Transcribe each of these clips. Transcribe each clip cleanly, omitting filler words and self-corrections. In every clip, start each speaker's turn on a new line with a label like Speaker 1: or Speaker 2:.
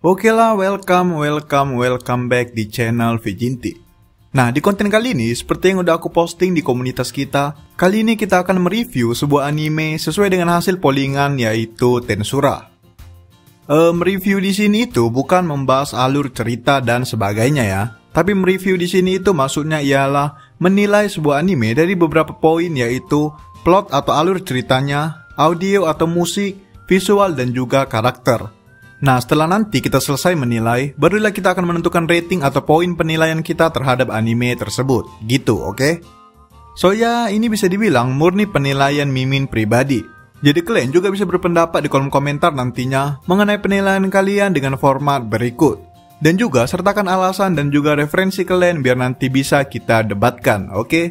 Speaker 1: Oke lah, welcome back di channel Vijinti. Nah, di konten kali ini, seperti yang udah aku posting di komunitas kita, kali ini kita akan mereview sebuah anime sesuai dengan hasil pollingan, yaitu Tensura. Mereview di sini itu bukan membahas alur cerita dan sebagainya ya, tapi mereview di sini itu maksudnya ialah menilai sebuah anime dari beberapa poin, yaitu plot atau alur ceritanya, audio atau musik, visual dan juga karakter. Nah, setelah nanti kita selesai menilai, barulah kita akan menentukan rating atau poin penilaian kita terhadap anime tersebut. Gitu, oke? So ya, ini bisa dibilang murni penilaian Mimin pribadi. Jadi kalian juga bisa berpendapat di kolom komentar nantinya mengenai penilaian kalian dengan format berikut. Dan juga sertakan alasan dan juga referensi kalian biar nanti bisa kita debatkan, oke?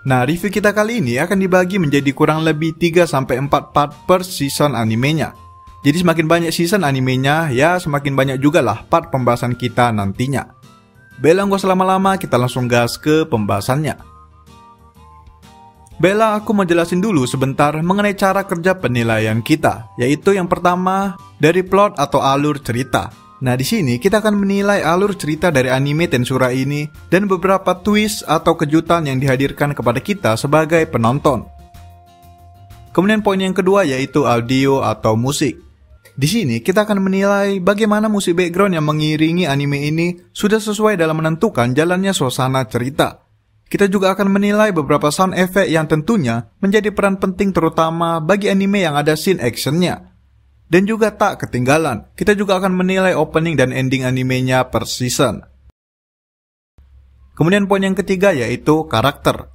Speaker 1: Nah, review kita kali ini akan dibagi menjadi kurang lebih 3-4 part per season animenya. Jadi semakin banyak season animenya, ya semakin banyak juga lah part pembahasan kita nantinya. Bella, nggak usah lama-lama, kita langsung gas ke pembahasannya. Bella, aku mau jelasin dulu sebentar mengenai cara kerja penilaian kita, yaitu yang pertama dari plot atau alur cerita. Nah, di sini kita akan menilai alur cerita dari anime Tensura ini dan beberapa twist atau kejutan yang dihadirkan kepada kita sebagai penonton. Kemudian poin yang kedua yaitu audio atau musik. Di sini kita akan menilai bagaimana musik background yang mengiringi anime ini sudah sesuai dalam menentukan jalannya suasana cerita. Kita juga akan menilai beberapa sound effect yang tentunya menjadi peran penting terutama bagi anime yang ada scene actionnya. Dan juga tak ketinggalan, kita juga akan menilai opening dan ending animenya per season. Kemudian poin yang ketiga yaitu karakter.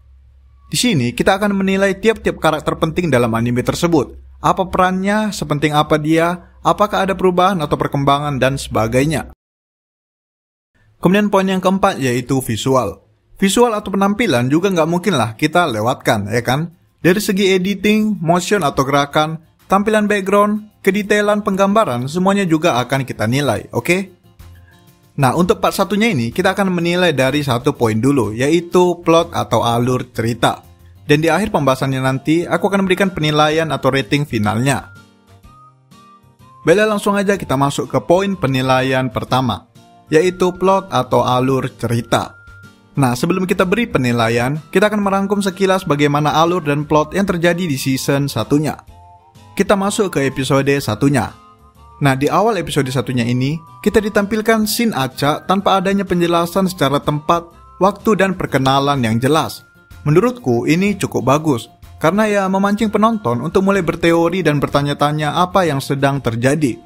Speaker 1: Di sini kita akan menilai tiap-tiap karakter penting dalam anime tersebut. Apa perannya, sepenting apa dia, apakah ada perubahan atau perkembangan, dan sebagainya. Kemudian poin yang keempat yaitu visual. Visual atau penampilan juga nggak mungkin lah kita lewatkan, ya kan? Dari segi editing, motion atau gerakan, tampilan background, kedetailan penggambaran, semuanya juga akan kita nilai, oke? Nah, untuk part satunya ini, kita akan menilai dari satu poin dulu, yaitu plot atau alur cerita. Dan di akhir pembahasannya nanti, aku akan memberikan penilaian atau rating finalnya. Bella, langsung aja kita masuk ke poin penilaian pertama, yaitu plot atau alur cerita. Nah, sebelum kita beri penilaian, kita akan merangkum sekilas bagaimana alur dan plot yang terjadi di season satunya. Kita masuk ke episode satunya. Nah, di awal episode satunya ini, kita ditampilkan scene acak tanpa adanya penjelasan secara tempat, waktu, dan perkenalan yang jelas. Menurutku ini cukup bagus, karena ya memancing penonton untuk mulai berteori dan bertanya-tanya apa yang sedang terjadi.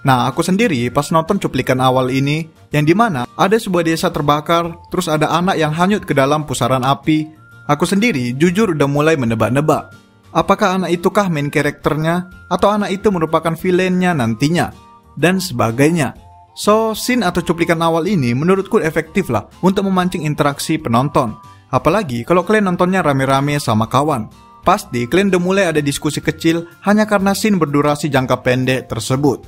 Speaker 1: Nah, aku sendiri pas nonton cuplikan awal ini, yang dimana ada sebuah desa terbakar, terus ada anak yang hanyut ke dalam pusaran api, aku sendiri jujur udah mulai menebak-nebak. Apakah anak itukah main karakternya, atau anak itu merupakan villainnya nantinya, dan sebagainya. So, scene atau cuplikan awal ini menurutku efektif lah untuk memancing interaksi penonton. Apalagi kalau kalian nontonnya rame-rame sama kawan. Pasti kalian udah mulai ada diskusi kecil hanya karena scene berdurasi jangka pendek tersebut.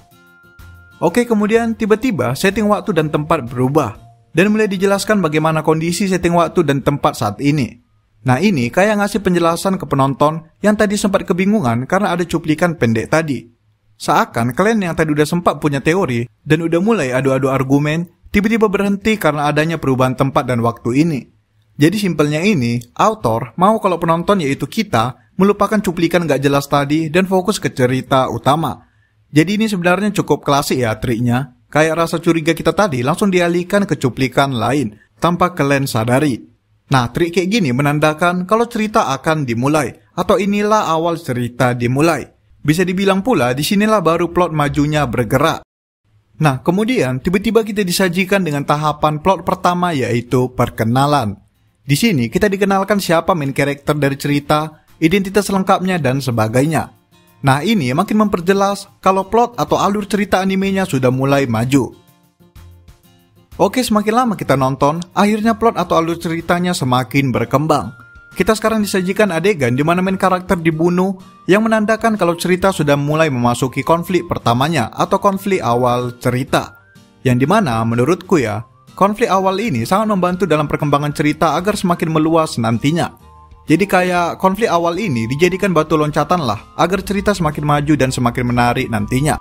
Speaker 1: Oke, kemudian tiba-tiba setting waktu dan tempat berubah. Dan mulai dijelaskan bagaimana kondisi setting waktu dan tempat saat ini. Nah, ini kayak ngasih penjelasan ke penonton yang tadi sempat kebingungan karena ada cuplikan pendek tadi. Seakan kalian yang tadi udah sempat punya teori dan udah mulai adu-adu argumen, tiba-tiba berhenti karena adanya perubahan tempat dan waktu ini. Jadi simpelnya ini, author mau kalau penonton yaitu kita melupakan cuplikan gak jelas tadi dan fokus ke cerita utama. Jadi ini sebenarnya cukup klasik ya triknya. Kayak rasa curiga kita tadi langsung dialihkan ke cuplikan lain tanpa kalian sadari. Nah, trik kayak gini menandakan kalau cerita akan dimulai atau inilah awal cerita dimulai. Bisa dibilang pula disinilah baru plot majunya bergerak. Nah, kemudian tiba-tiba kita disajikan dengan tahapan plot pertama yaitu perkenalan. Di sini kita dikenalkan siapa main karakter dari cerita, identitas lengkapnya, dan sebagainya. Nah, ini makin memperjelas kalau plot atau alur cerita animenya sudah mulai maju. Oke, semakin lama kita nonton, akhirnya plot atau alur ceritanya semakin berkembang. Kita sekarang disajikan adegan di mana main karakter dibunuh yang menandakan kalau cerita sudah mulai memasuki konflik pertamanya atau konflik awal cerita. Yang dimana menurutku ya, konflik awal ini sangat membantu dalam perkembangan cerita agar semakin meluas nantinya. Jadi kayak konflik awal ini dijadikan batu loncatan lah agar cerita semakin maju dan semakin menarik nantinya.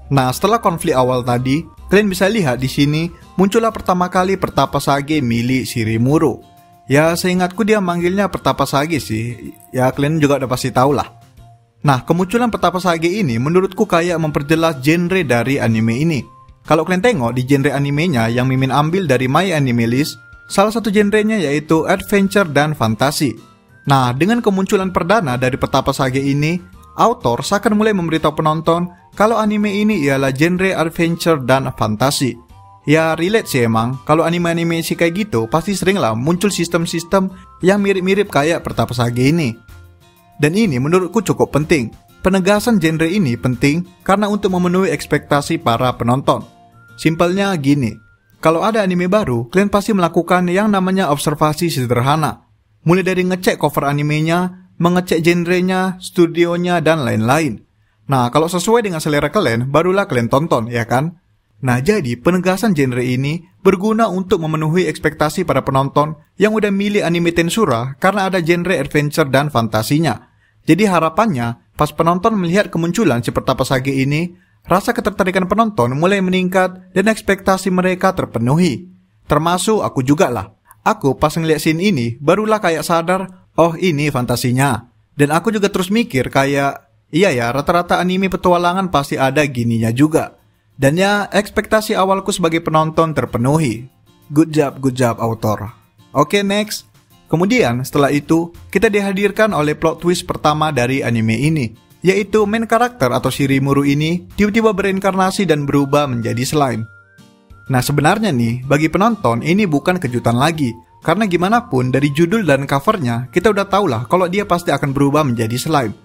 Speaker 1: Nah, setelah konflik awal tadi, kalian bisa lihat di sini muncullah pertama kali Pertapa Sage milik Shirimuro. Ya, seingatku dia manggilnya Pertapa Sage sih. Ya, kalian juga udah pasti tahu lah. Nah, kemunculan Pertapa Sage ini menurutku kayak memperjelas genre dari anime ini. Kalau kalian tengok di genre animenya yang Mimin ambil dari My Anime List, salah satu genrenya yaitu adventure dan fantasi. Nah, dengan kemunculan perdana dari Pertapa Sage ini, autor seakan mulai memberitahu penonton kalau anime ini ialah genre adventure dan fantasi. Ya, relate sih emang, kalau anime-anime sih kayak gitu, pasti sering lah muncul sistem-sistem yang mirip-mirip kayak Pertapa Sage ini. Dan ini menurutku cukup penting. Penegasan genre ini penting karena untuk memenuhi ekspektasi para penonton. Simpelnya gini, kalau ada anime baru, kalian pasti melakukan yang namanya observasi sederhana. Mulai dari ngecek cover animenya, mengecek genrenya, studionya, dan lain-lain. Nah, kalau sesuai dengan selera kalian, barulah kalian tonton, ya kan? Nah, jadi penegasan genre ini berguna untuk memenuhi ekspektasi para penonton yang udah milih anime Tensura karena ada genre adventure dan fantasinya. Jadi harapannya, pas penonton melihat kemunculan si Pertapa Sage ini, rasa ketertarikan penonton mulai meningkat dan ekspektasi mereka terpenuhi. Termasuk aku juga lah. Aku pas ngeliat scene ini, barulah kayak sadar, oh ini fantasinya. Dan aku juga terus mikir kayak, iya ya, rata-rata anime petualangan pasti ada gininya juga. Dan ya, ekspektasi awalku sebagai penonton terpenuhi. Good job, author. Oke, next. Kemudian, setelah itu, kita dihadirkan oleh plot twist pertama dari anime ini, yaitu main karakter atau Shirimuro ini tiba-tiba bereinkarnasi dan berubah menjadi slime. Nah, sebenarnya nih, bagi penonton ini bukan kejutan lagi, karena gimana pun dari judul dan covernya, kita udah tahu lah kalau dia pasti akan berubah menjadi slime.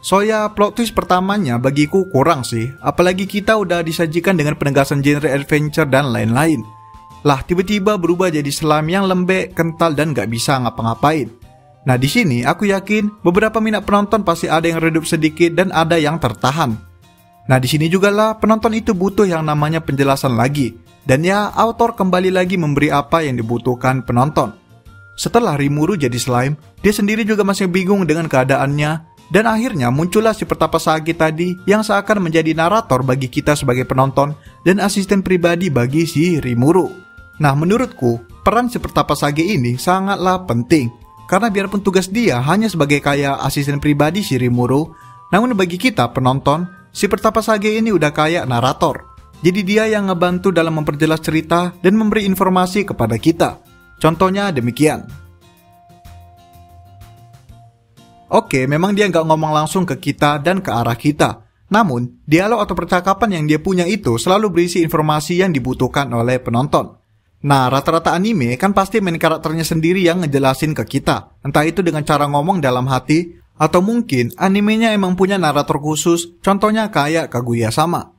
Speaker 1: So ya, plot twist pertamanya bagiku kurang sih, apalagi kita udah disajikan dengan penegasan genre adventure dan lain-lain. Lah, tiba-tiba berubah jadi slime yang lembek, kental, dan gak bisa ngapa-ngapain. Nah, di sini aku yakin beberapa minat penonton pasti ada yang redup sedikit dan ada yang tertahan. Nah, di sini juga lah penonton itu butuh yang namanya penjelasan lagi. Dan ya, autor kembali lagi memberi apa yang dibutuhkan penonton. Setelah Rimuru jadi slime, dia sendiri juga masih bingung dengan keadaannya. Dan akhirnya muncullah si Pertapa Sage tadi yang seakan menjadi narator bagi kita sebagai penonton dan asisten pribadi bagi si Rimuru. Nah, menurutku, peran si Pertapa Sage ini sangatlah penting. Karena biarpun tugas dia hanya sebagai kayak asisten pribadi si Rimuru, namun bagi kita penonton, si Pertapa Sage ini udah kayak narator. Jadi dia yang ngebantu dalam memperjelas cerita dan memberi informasi kepada kita. Contohnya demikian. Oke, memang dia nggak ngomong langsung ke kita dan ke arah kita. Namun, dialog atau percakapan yang dia punya itu selalu berisi informasi yang dibutuhkan oleh penonton. Nah, rata-rata anime kan pasti main karakternya sendiri yang ngejelasin ke kita. Entah itu dengan cara ngomong dalam hati, atau mungkin animenya emang punya narator khusus, contohnya kayak Kaguya-sama.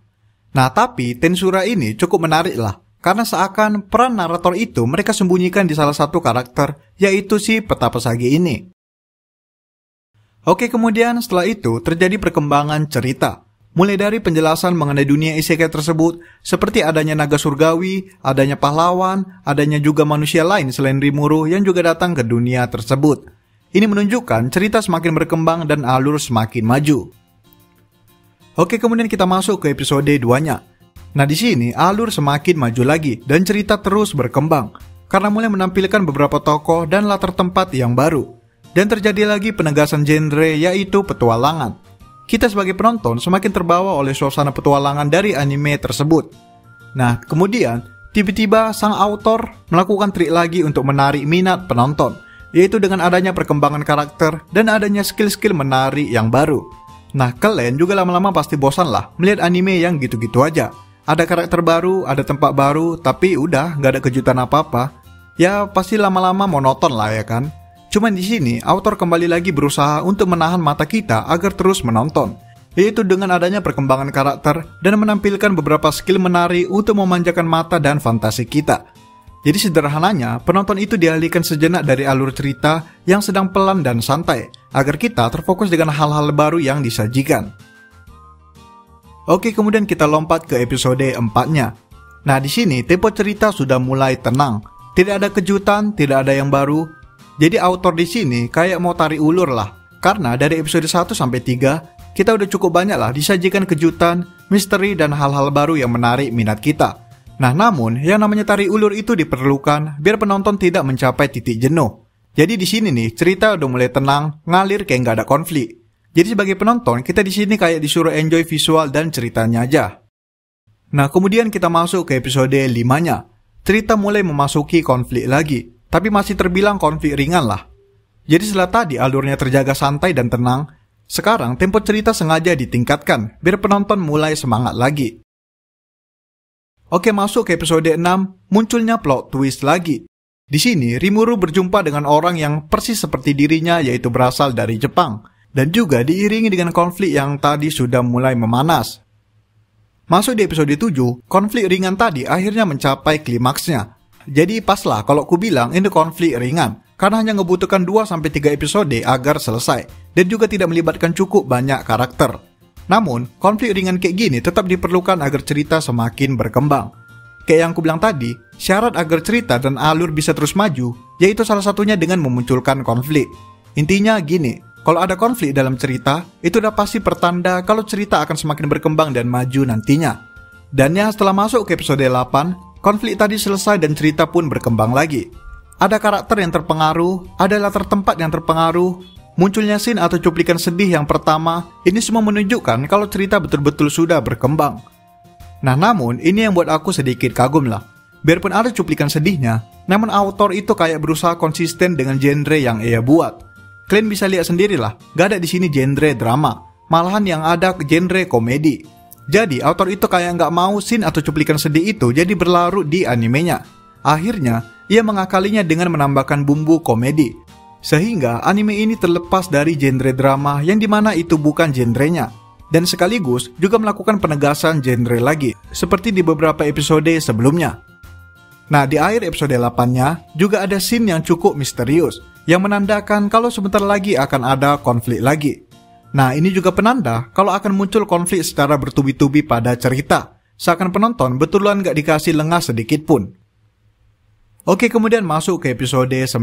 Speaker 1: Nah, tapi Tensura ini cukup menarik lah. Karena seakan peran narator itu mereka sembunyikan di salah satu karakter, yaitu si Pertapa Sage ini. Oke, kemudian setelah itu terjadi perkembangan cerita. Mulai dari penjelasan mengenai dunia isekai tersebut, seperti adanya naga surgawi, adanya pahlawan, adanya juga manusia lain selain Rimuru yang juga datang ke dunia tersebut. Ini menunjukkan cerita semakin berkembang dan alur semakin maju. Oke, kemudian kita masuk ke episode 2-nya. Nah, di sini alur semakin maju lagi dan cerita terus berkembang karena mulai menampilkan beberapa tokoh dan latar tempat yang baru. Dan terjadi lagi penegasan genre yaitu petualangan. Kita sebagai penonton semakin terbawa oleh suasana petualangan dari anime tersebut. Nah, kemudian tiba-tiba sang autor melakukan trik lagi untuk menarik minat penonton, yaitu dengan adanya perkembangan karakter dan adanya skill-skill menari yang baru. Nah, kalian juga lama-lama pasti bosan lah melihat anime yang gitu-gitu aja. Ada karakter baru, ada tempat baru, tapi udah gak ada kejutan apa-apa. Ya, pasti lama-lama monoton lah ya kan. Cuman di sini, autor kembali lagi berusaha untuk menahan mata kita agar terus menonton, yaitu dengan adanya perkembangan karakter dan menampilkan beberapa skill menari untuk memanjakan mata dan fantasi kita. Jadi sederhananya, penonton itu dialihkan sejenak dari alur cerita yang sedang pelan dan santai, agar kita terfokus dengan hal-hal baru yang disajikan. Oke, kemudian kita lompat ke episode 4-nya. Nah, di sini tempo cerita sudah mulai tenang, tidak ada kejutan, tidak ada yang baru. Jadi autor di sini kayak mau tarik ulur lah, karena dari episode 1 sampai 3 kita udah cukup banyak lah disajikan kejutan, misteri, dan hal-hal baru yang menarik minat kita. Nah, namun yang namanya tarik ulur itu diperlukan biar penonton tidak mencapai titik jenuh. Jadi di sini nih cerita udah mulai tenang, ngalir kayak nggak ada konflik. Jadi sebagai penonton kita di sini kayak disuruh enjoy visual dan ceritanya aja. Nah, kemudian kita masuk ke episode 5-nya. Cerita mulai memasuki konflik lagi, tapi masih terbilang konflik ringan lah. Jadi setelah tadi alurnya terjaga santai dan tenang, sekarang tempo cerita sengaja ditingkatkan biar penonton mulai semangat lagi. Oke, masuk ke episode 6, munculnya plot twist lagi. Di sini Rimuru berjumpa dengan orang yang persis seperti dirinya, yaitu berasal dari Jepang, dan juga diiringi dengan konflik yang tadi sudah mulai memanas. Masuk di episode 7, konflik ringan tadi akhirnya mencapai klimaksnya. Jadi paslah kalau ku bilang ini konflik ringan, karena hanya ngebutuhkan 2-3 episode agar selesai, dan juga tidak melibatkan cukup banyak karakter. Namun, konflik ringan kayak gini tetap diperlukan agar cerita semakin berkembang. Kayak yang ku bilang tadi, syarat agar cerita dan alur bisa terus maju, yaitu salah satunya dengan memunculkan konflik. Intinya gini, kalau ada konflik dalam cerita, itu udah pasti pertanda kalau cerita akan semakin berkembang dan maju nantinya. Dan ya, setelah masuk ke episode 8, konflik tadi selesai dan cerita pun berkembang lagi. Ada karakter yang terpengaruh, ada latar tempat yang terpengaruh, munculnya scene atau cuplikan sedih yang pertama, ini semua menunjukkan kalau cerita betul-betul sudah berkembang. Nah, namun ini yang buat aku sedikit kagum lah. Biarpun ada cuplikan sedihnya, namun autor itu kayak berusaha konsisten dengan genre yang ia buat. Kalian bisa lihat sendirilah, gak ada di sini genre drama, malahan yang ada genre komedi. Jadi autor itu kayak gak mau scene atau cuplikan sedih itu jadi berlarut di animenya. Akhirnya, ia mengakalinya dengan menambahkan bumbu komedi. Sehingga anime ini terlepas dari genre drama yang dimana itu bukan genrenya. Dan sekaligus juga melakukan penegasan genre lagi, seperti di beberapa episode sebelumnya. Nah, di akhir episode 8-nya juga ada scene yang cukup misterius, yang menandakan kalau sebentar lagi akan ada konflik lagi. Nah, ini juga penanda kalau akan muncul konflik secara bertubi-tubi pada cerita, seakan penonton betulan gak dikasih lengah sedikit pun. Oke, kemudian masuk ke episode 9.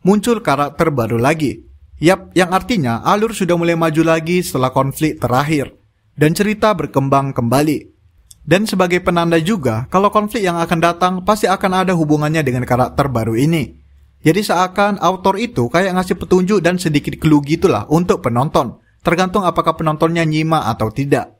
Speaker 1: Muncul karakter baru lagi. Yap, yang artinya alur sudah mulai maju lagi setelah konflik terakhir, dan cerita berkembang kembali. Dan sebagai penanda juga, kalau konflik yang akan datang pasti akan ada hubungannya dengan karakter baru ini. Jadi seakan autor itu kayak ngasih petunjuk dan sedikit clue gitulah untuk penonton, tergantung apakah penontonnya nyimak atau tidak.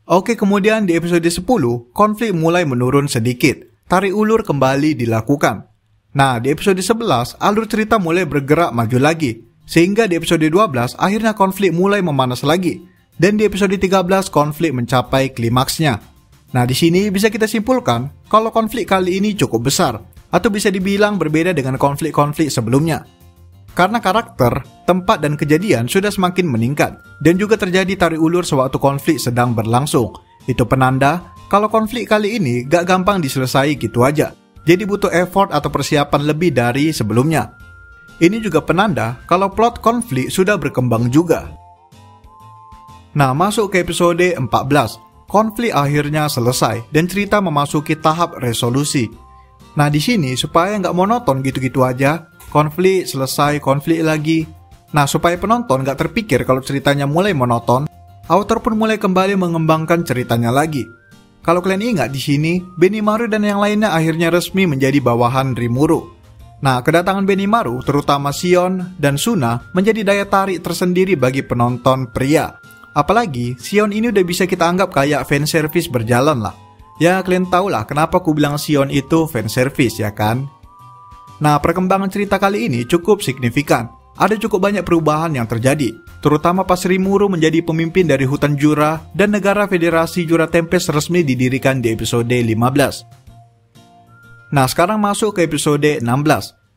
Speaker 1: Oke, kemudian di episode 10, konflik mulai menurun sedikit, tarik ulur kembali dilakukan. Nah, di episode 11, alur cerita mulai bergerak maju lagi, sehingga di episode 12 akhirnya konflik mulai memanas lagi. Dan di episode 13 konflik mencapai klimaksnya. Nah, di sini bisa kita simpulkan kalau konflik kali ini cukup besar, atau bisa dibilang berbeda dengan konflik-konflik sebelumnya. Karena karakter, tempat, dan kejadian sudah semakin meningkat, dan juga terjadi tarik ulur sewaktu konflik sedang berlangsung. Itu penanda kalau konflik kali ini gak gampang diselesai gitu aja. Jadi butuh effort atau persiapan lebih dari sebelumnya. Ini juga penanda kalau plot konflik sudah berkembang juga. Nah, masuk ke episode 14. Konflik akhirnya selesai dan cerita memasuki tahap resolusi. Nah, di sini supaya nggak monoton gitu-gitu aja, konflik selesai, konflik lagi. Nah, supaya penonton nggak terpikir kalau ceritanya mulai monoton, author pun mulai kembali mengembangkan ceritanya lagi. Kalau kalian ingat di sini, Benimaru dan yang lainnya akhirnya resmi menjadi bawahan Rimuru. Nah, kedatangan Benimaru, terutama Shion dan Suna, menjadi daya tarik tersendiri bagi penonton pria. Apalagi, Shion ini udah bisa kita anggap kayak fanservice berjalan lah. Ya, kalian tau lah kenapa aku bilang Shion itu fanservice, ya kan? Nah, perkembangan cerita kali ini cukup signifikan. Ada cukup banyak perubahan yang terjadi, terutama pas Rimuru menjadi pemimpin dari hutan Jura dan negara Federasi Jura Tempest resmi didirikan di episode 15. Nah, sekarang masuk ke episode 16.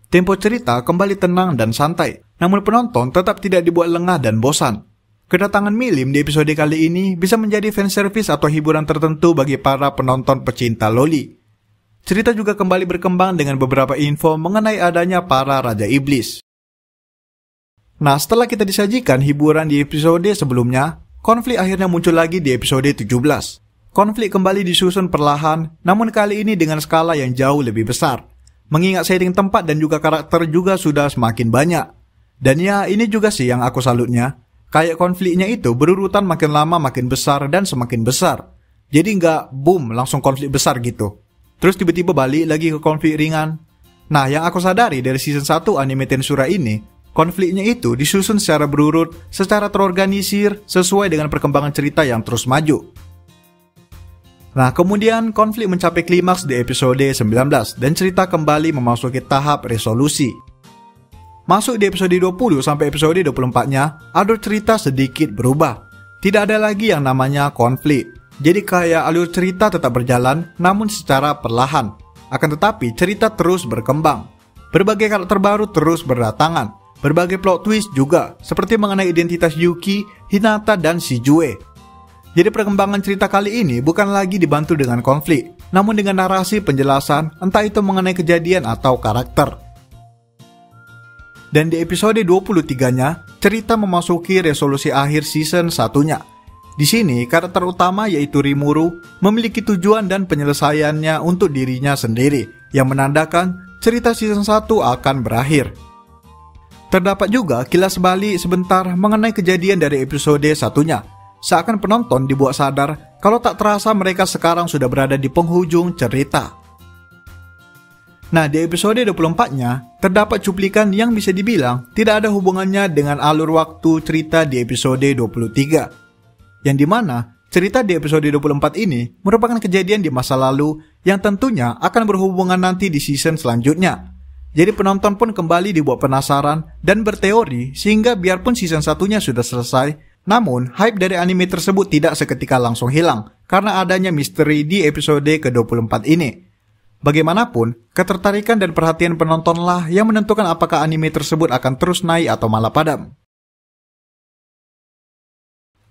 Speaker 1: Tempo cerita kembali tenang dan santai, namun penonton tetap tidak dibuat lengah dan bosan. Kedatangan Milim di episode kali ini bisa menjadi fanservice atau hiburan tertentu bagi para penonton pecinta loli. Cerita juga kembali berkembang dengan beberapa info mengenai adanya para Raja Iblis. Nah, setelah kita disajikan hiburan di episode sebelumnya, konflik akhirnya muncul lagi di episode 17. Konflik kembali disusun perlahan, namun kali ini dengan skala yang jauh lebih besar. Mengingat setting tempat dan juga karakter juga sudah semakin banyak. Dan ya, ini juga sih yang aku salutnya. Kayak konfliknya itu berurutan makin lama makin besar dan semakin besar. Jadi nggak boom langsung konflik besar gitu. Terus tiba-tiba balik lagi ke konflik ringan. Nah, yang aku sadari dari season 1 anime Tensura ini, konfliknya itu disusun secara berurut, secara terorganisir, sesuai dengan perkembangan cerita yang terus maju. Nah, kemudian konflik mencapai klimaks di episode 19 dan cerita kembali memasuki tahap resolusi. Masuk di episode 20 sampai episode 24-nya, alur cerita sedikit berubah. Tidak ada lagi yang namanya konflik. Jadi kayak alur cerita tetap berjalan, namun secara perlahan. Akan tetapi, cerita terus berkembang. Berbagai karakter baru terus berdatangan. Berbagai plot twist juga, seperti mengenai identitas Yuki, Hinata, dan Shijue. Jadi perkembangan cerita kali ini bukan lagi dibantu dengan konflik, namun dengan narasi penjelasan, entah itu mengenai kejadian atau karakter. Dan di episode 23-nya, cerita memasuki resolusi akhir season 1-nya. Di sini, karakter utama yaitu Rimuru memiliki tujuan dan penyelesaiannya untuk dirinya sendiri, yang menandakan cerita season 1 akan berakhir. Terdapat juga kilas balik sebentar mengenai kejadian dari episode 1-nya. Seakan penonton dibuat sadar kalau tak terasa mereka sekarang sudah berada di penghujung cerita. Nah, di episode 24-nya, terdapat cuplikan yang bisa dibilang tidak ada hubungannya dengan alur waktu cerita di episode 23. Yang dimana, cerita di episode 24 ini merupakan kejadian di masa lalu yang tentunya akan berhubungan nanti di season selanjutnya. Jadi penonton pun kembali dibuat penasaran dan berteori sehingga biarpun season 1-nya sudah selesai, namun hype dari anime tersebut tidak seketika langsung hilang karena adanya misteri di episode ke-24 ini. Bagaimanapun, ketertarikan dan perhatian penontonlah yang menentukan apakah anime tersebut akan terus naik atau malah padam.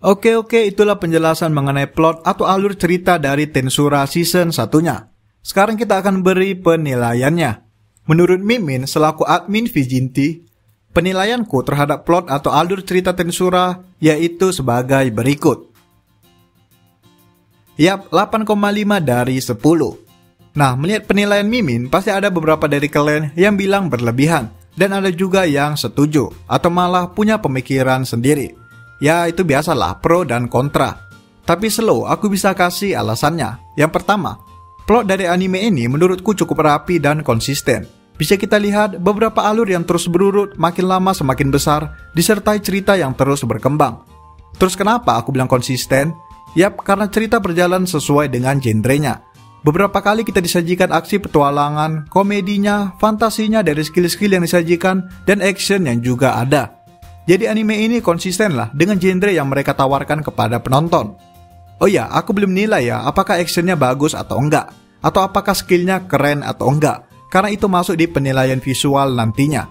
Speaker 1: Oke, itulah penjelasan mengenai plot atau alur cerita dari Tensura season 1-nya. Sekarang kita akan beri penilaiannya. Menurut Mimin selaku admin Vijinti, penilaianku terhadap plot atau alur cerita Tensura yaitu sebagai berikut. Yap, 8,5 dari 10. Nah, melihat penilaian Mimin, pasti ada beberapa dari kalian yang bilang berlebihan, dan ada juga yang setuju, atau malah punya pemikiran sendiri. Ya, itu biasalah, pro dan kontra. Tapi slow, aku bisa kasih alasannya. Yang pertama, plot dari anime ini menurutku cukup rapi dan konsisten. Bisa kita lihat beberapa alur yang terus berurut, makin lama semakin besar, disertai cerita yang terus berkembang. Terus kenapa aku bilang konsisten? Yap, karena cerita berjalan sesuai dengan genrenya. Beberapa kali kita disajikan aksi petualangan, komedinya, fantasinya dari skill-skill yang disajikan, dan action yang juga ada. Jadi anime ini konsisten lah dengan genre yang mereka tawarkan kepada penonton. Oh ya, aku belum nilai ya apakah actionnya bagus atau enggak, atau apakah skillnya keren atau enggak, karena itu masuk di penilaian visual nantinya.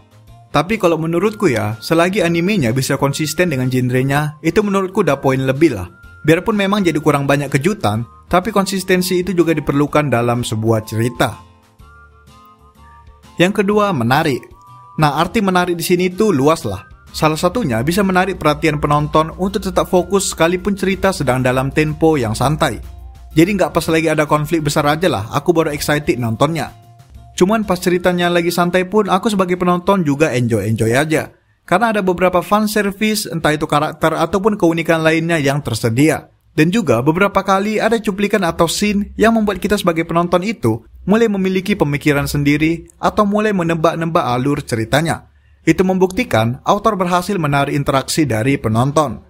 Speaker 1: Tapi kalau menurutku ya, selagi animenya bisa konsisten dengan genrenya, itu menurutku udah poin lebih lah. Biarpun memang jadi kurang banyak kejutan, tapi konsistensi itu juga diperlukan dalam sebuah cerita. Yang kedua, menarik. Nah, arti menarik di sini tuh luas lah. Salah satunya bisa menarik perhatian penonton untuk tetap fokus sekalipun cerita sedang dalam tempo yang santai. Jadi nggak pas lagi ada konflik besar aja lah, aku baru excited nontonnya. Cuman pas ceritanya lagi santai pun, aku sebagai penonton juga enjoy aja. Karena ada beberapa fan service, entah itu karakter ataupun keunikan lainnya yang tersedia. Dan juga beberapa kali ada cuplikan atau scene yang membuat kita sebagai penonton itu mulai memiliki pemikiran sendiri atau mulai menebak-nebak alur ceritanya. Itu membuktikan autor berhasil menarik interaksi dari penonton.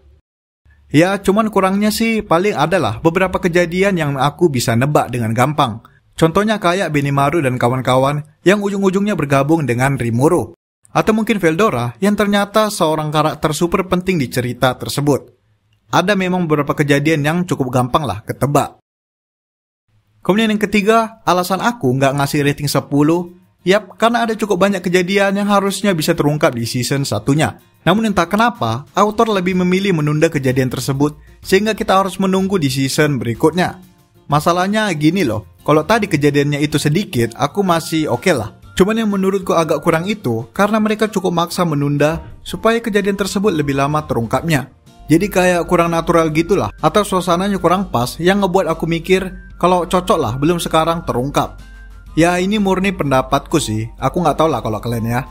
Speaker 1: Ya, cuman kurangnya sih paling adalah beberapa kejadian yang aku bisa nebak dengan gampang. Contohnya kayak Benimaru dan kawan-kawan yang ujung-ujungnya bergabung dengan Rimuru. Atau mungkin Veldora yang ternyata seorang karakter super penting di cerita tersebut. Ada memang beberapa kejadian yang cukup gampang lah ketebak. Kemudian yang ketiga, alasan aku nggak ngasih rating 10, yap, karena ada cukup banyak kejadian yang harusnya bisa terungkap di season 1-nya. Namun entah kenapa, autor lebih memilih menunda kejadian tersebut sehingga kita harus menunggu di season berikutnya. Masalahnya gini loh, kalau tadi kejadiannya itu sedikit, aku masih oke lah. Cuman yang menurutku agak kurang itu karena mereka cukup maksa menunda supaya kejadian tersebut lebih lama terungkapnya. Jadi kayak kurang natural gitulah, atau suasananya kurang pas yang ngebuat aku mikir kalau cocok lah belum sekarang terungkap. Ya ini murni pendapatku sih, aku nggak tahu lah kalau kalian ya.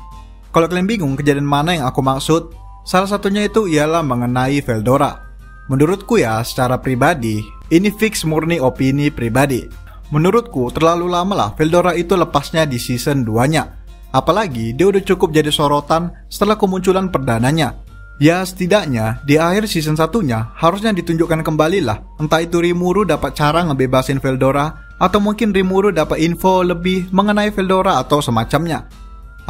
Speaker 1: Kalau kalian bingung kejadian mana yang aku maksud, Salah satunya itu ialah mengenai Veldora. Menurutku ya, secara pribadi, ini fix murni opini pribadi. Menurutku terlalu lama lah Veldora itu lepasnya di season 2-nya. Apalagi dia udah cukup jadi sorotan setelah kemunculan perdananya. Ya setidaknya di akhir season 1-nya harusnya ditunjukkan kembali lah. Entah itu Rimuru dapat cara ngebebasin Veldora, atau mungkin Rimuru dapat info lebih mengenai Veldora atau semacamnya.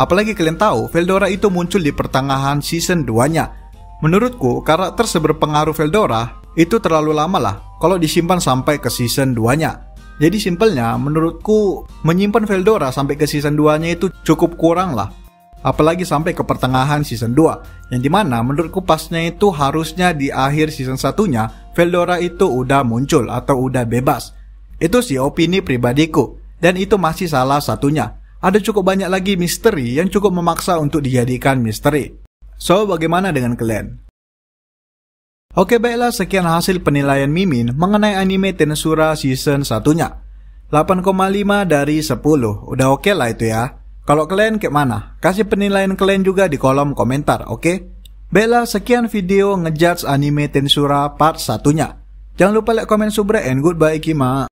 Speaker 1: Apalagi kalian tahu Veldora itu muncul di pertengahan season 2-nya. Menurutku karakter seberpengaruh Veldora itu terlalu lama lah kalau disimpan sampai ke season 2-nya. Jadi simpelnya menurutku menyimpan Veldora sampai ke season 2-nya itu cukup kurang lah. Apalagi sampai ke pertengahan season 2, yang dimana menurutku pasnya itu harusnya di akhir season 1-nya Veldora itu udah muncul atau udah bebas. Itu sih opini pribadiku, dan itu masih salah satunya. Ada cukup banyak lagi misteri yang cukup memaksa untuk dijadikan misteri. So, bagaimana dengan kalian? Oke baiklah, sekian hasil penilaian Mimin mengenai anime Tensura season 1-nya. 8,5 dari 10, udah oke lah itu ya. Kalau kalian kayak mana? Kasih penilaian kalian juga di kolom komentar, oke? Baiklah, sekian video ngejudge anime Tensura part 1-nya. Jangan lupa like, comment, subscribe, and goodbye Kima.